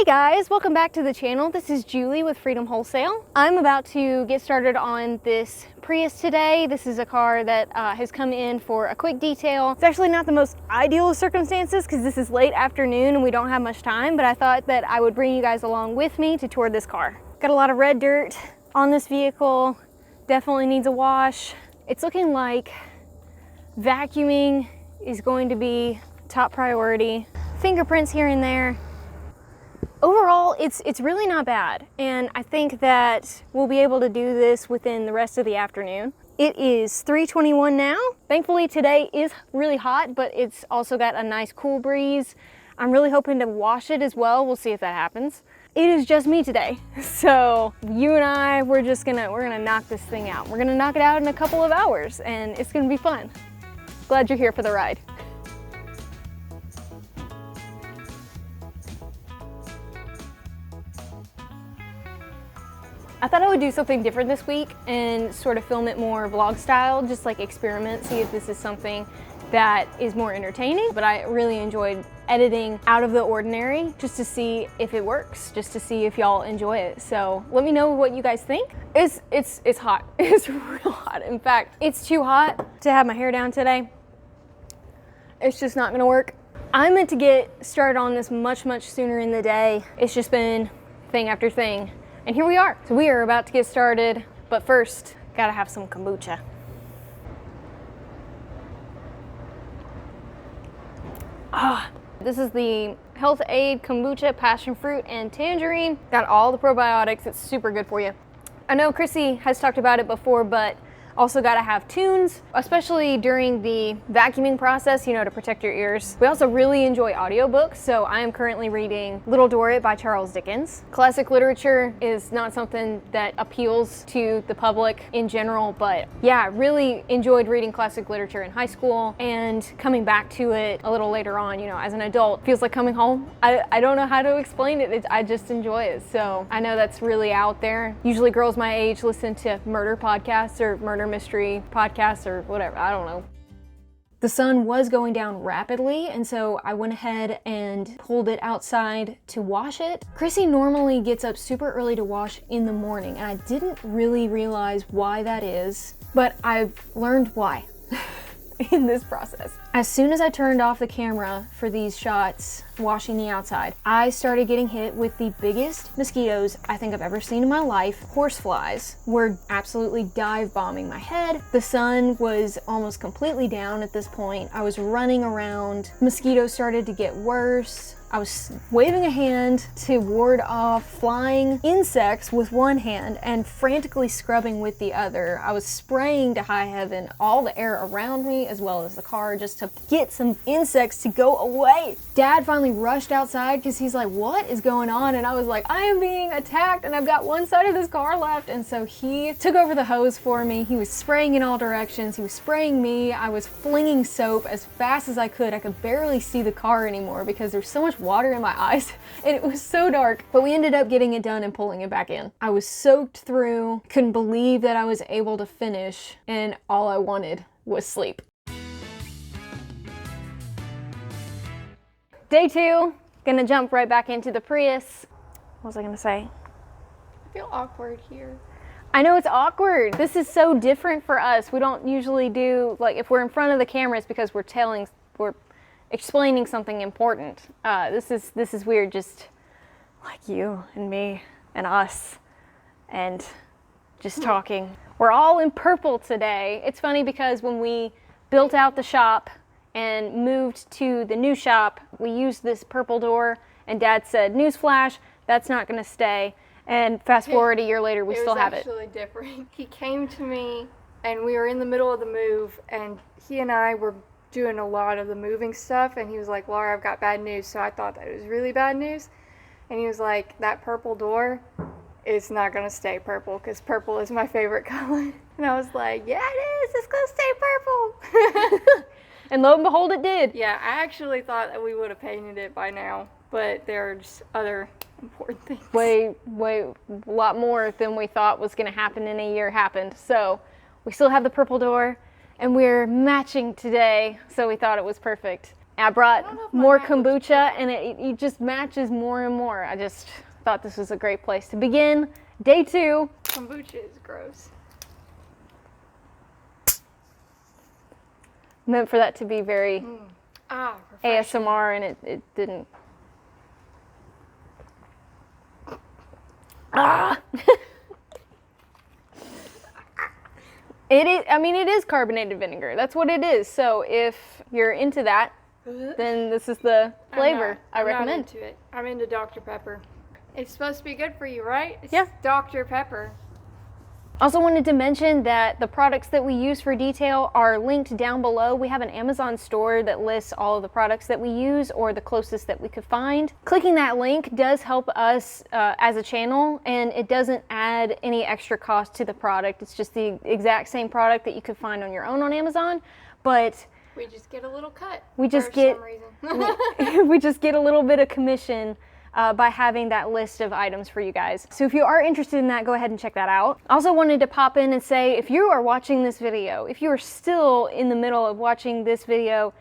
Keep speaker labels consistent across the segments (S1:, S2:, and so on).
S1: Hey guys, welcome back to the channel. This is Julie with Freedom Wholesale. I'm about to get started on this Prius today. This is a car that has come in for a quick detail. It's actually not the most ideal of circumstances because this is late afternoon and we don't have much time, but I thought that I would bring you guys along with me to tour this car. Got a lot of red dirt on this vehicle. Definitely needs a wash. It's looking like vacuuming is going to be top priority. Fingerprints here and there. Overall, it's really not bad, and I think that we'll be able to do this within the rest of the afternoon. It is 3:21 now. Thankfully, today is really hot, but it's also got a nice cool breeze. I'm really hoping to wash it as well. We'll see if that happens. It is just me today, so you and I, we're gonna knock this thing out. We're gonna knock it out in a couple of hours, and it's gonna be fun. Glad you're here for the ride. I thought I would do something different this week and sort of film it more vlog style, just like experiment, see if this is something that is more entertaining. But I really enjoyed editing out of the ordinary just to see if it works, just to see if y'all enjoy it. So let me know what you guys think. It's hot. It's real hot. In fact, it's too hot to have my hair down today. It's just not gonna work. I meant to get started on this much sooner in the day. It's just been thing after thing. And here we are. So we are about to get started, but first, gotta have some kombucha. This is the Health Aid Kombucha, Passion Fruit and Tangerine. Got all the probiotics, it's super good for you. I know Chrissy has talked about it before, but also gotta have tunes, especially during the vacuuming process, you know, to protect your ears. We also really enjoy audiobooks, so I am currently reading Little Dorrit by Charles Dickens. Classic literature is not something that appeals to the public in general, but yeah, I really enjoyed reading classic literature in high school, and coming back to it a little later on, you know, as an adult, feels like coming home. I don't know how to explain it. I just enjoy it. So I know that's really out there. Usually girls my age listen to murder podcasts or murder mystery podcasts or whatever, I don't know. The sun was going down rapidly, and so I went ahead and pulled it outside to wash it. Chrissy normally gets up super early to wash in the morning, and I didn't really realize why that is, but I've learned why in this process. As soon as I turned off the camera for these shots washing the outside, I started getting hit with the biggest mosquitoes I think I've ever seen in my life. Horseflies were absolutely dive bombing my head. The sun was almost completely down at this point. I was running around. Mosquitoes started to get worse. I was waving a hand to ward off flying insects with one hand and frantically scrubbing with the other. I was spraying to high heaven all the air around me as well as the car just to get some insects to go away. Dad finally rushed outside because he's like, what is going on? And I was like, I am being attacked and I've got one side of this car left. And so he took over the hose for me. He was spraying in all directions. He was spraying me. I was flinging soap as fast as I could. I could barely see the car anymore because there's so much water in my eyes and it was so dark, but we ended up getting it done and pulling it back in. I was soaked through, couldn't believe that I was able to finish, and all I wanted was sleep. Day 2, gonna jump right back into the Prius. What was I gonna say?
S2: I feel awkward here.
S1: I know it's awkward. This is so different for us. We don't usually do, like, if we're in front of the camera, it's because we're explaining something important. This is weird, just like you and me and us and just talking. We're all in purple today. It's funny because when we built out the shop and moved to the new shop, we used this purple door, and Dad said, newsflash, that's not gonna stay. And fast forward a year later, we still have it.
S2: It was actually different. He came to me and we were in the middle of the move, and he and I were doing a lot of the moving stuff, and he was like, Laura, I've got bad news. So I thought that it was really bad news, and he was like, that purple door is not gonna stay purple because purple is my favorite color. And I was like, yeah, it is, it's gonna stay purple.
S1: And lo and behold, it did.
S2: Yeah, I actually thought that we would have painted it by now, but there are just other important things.
S1: Way, a lot more than we thought was gonna happen in a year happened. So we still have the purple door, and we're matching today, so we thought it was perfect. I brought
S2: don't know if my
S1: more
S2: hat looks
S1: kombucha, and it just matches more and more. I just thought this was a great place to begin day 2.
S2: Kombucha is gross.
S1: Meant for that to be very
S2: Refreshing.
S1: ASMR, and it didn't. Ah! It is, I mean, it is carbonated vinegar. That's what it is. So if you're into that, then this is the flavor I recommend.
S2: I'm not into it. I'm into Dr. Pepper. It's supposed to be good for you, right? It's
S1: Yeah.
S2: Dr. Pepper.
S1: Also wanted to mention that the products that we use for detail are linked down below. We have an Amazon store that lists all of the products that we use or the closest that we could find. Clicking that link does help us as a channel, and it doesn't add any extra cost to the product. It's just the exact same product that you could find on your own on Amazon, but
S2: We just get a little cut.
S1: we just
S2: for
S1: get
S2: some reason.
S1: we just get a little bit of commission by having that list of items for you guys. So if you are interested in that, go ahead and check that out. Also wanted to pop in and say, if you are watching this video, if you are still in the middle of watching this video,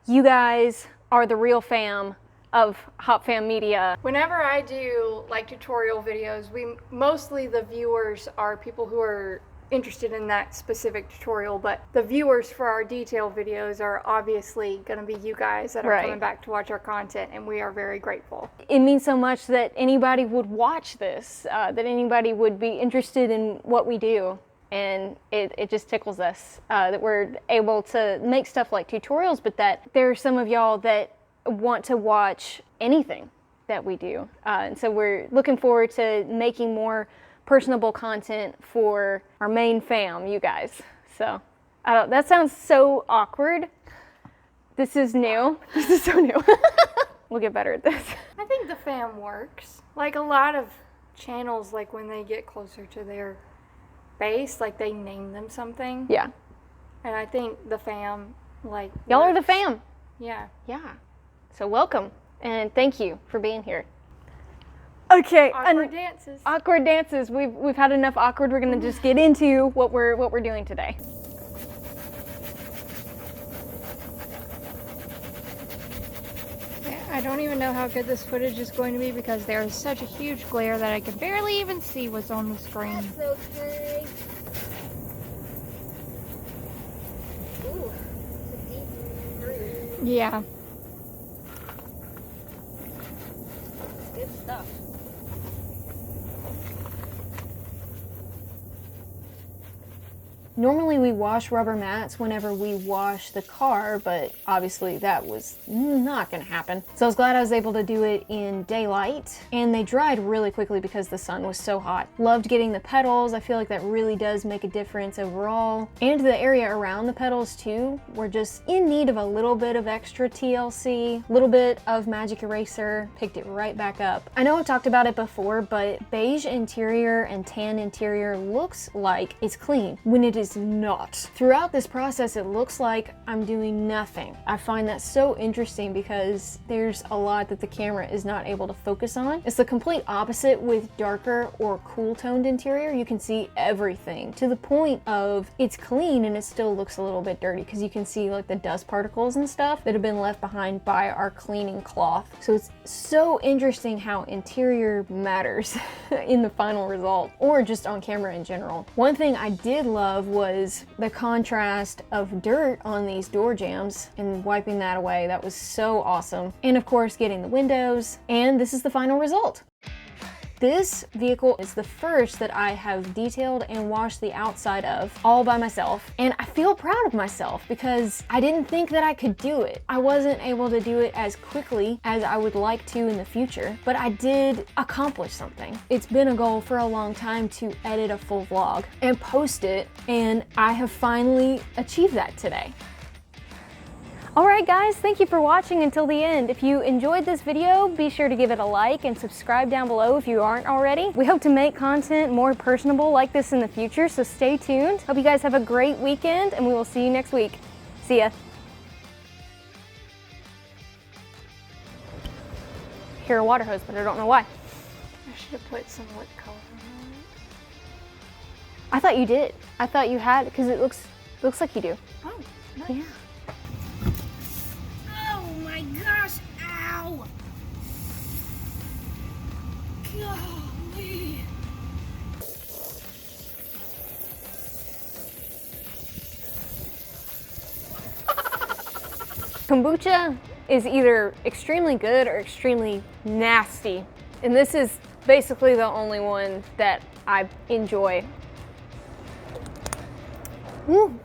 S1: you guys are the real fam of Hop Fam Media.
S2: Whenever I do like tutorial videos, mostly the viewers are people who are interested in that specific tutorial, but the viewers for our detail videos are obviously going to be you guys that are coming back to watch our content, and we are very grateful.
S1: It means so much that anybody would watch this, that anybody would be interested in what we do. And it just tickles us that we're able to make stuff like tutorials, but that there are some of y'all that want to watch anything that we do. And so we're looking forward to making more personable content for our main fam, you guys. So that sounds so awkward. This is new. This is so new. We'll get better at this.
S2: I think the fam works. Like a lot of channels, like when they get closer to their base, like they name them something.
S1: Yeah.
S2: And I think the fam, like,
S1: Y'all are the
S2: works.
S1: fam.
S2: Yeah.
S1: Yeah. So welcome and thank you for being here. Okay.
S2: Awkward dances.
S1: Awkward dances. We've had enough awkward. We're gonna just get into what we're doing today.
S2: Yeah, I don't even know how good this footage is going to be because there is such a huge glare that I can barely even see what's on the screen.
S1: That's okay. Ooh, it's a deep groove.
S2: Yeah.
S1: Good stuff. Normally we wash rubber mats whenever we wash the car, but obviously that was not gonna happen. So I was glad I was able to do it in daylight, and they dried really quickly because the sun was so hot. Loved getting the pedals. I feel like that really does make a difference overall. And the area around the pedals too, we're just in need of a little bit of extra TLC, a little bit of magic eraser, picked it right back up. I know I've talked about it before, but beige interior and tan interior looks like it's clean when it is not. Throughout this process, it looks like I'm doing nothing. I find that so interesting because there's a lot that the camera is not able to focus on. It's the complete opposite with darker or cool toned interior. You can see everything to the point of it's clean and it still looks a little bit dirty because you can see like the dust particles and stuff that have been left behind by our cleaning cloth. So it's so interesting how interior matters in the final result, or just on camera in general. One thing I did love was the contrast of dirt on these door jambs and wiping that away. That was so awesome. And of course, getting the windows, and this is the final result. This vehicle is the first that I have detailed and washed the outside of all by myself, and I feel proud of myself because I didn't think that I could do it. I wasn't able to do it as quickly as I would like to in the future, but I did accomplish something. It's been a goal for a long time to edit a full vlog and post it, and I have finally achieved that today. Alright guys, thank you for watching until the end. If you enjoyed this video, be sure to give it a like and subscribe down below if you aren't already. We hope to make content more personable like this in the future, so stay tuned. Hope you guys have a great weekend, and we will see you next week. See ya. Hear a water hose, but I don't know why.
S2: I should have put some lip color on it.
S1: I thought you did. I thought you had, because it looks like you do.
S2: Oh, nice.
S1: Yeah.
S2: Oh
S1: Kombucha is either extremely good or extremely nasty, and this is basically the only one that I enjoy. Woo.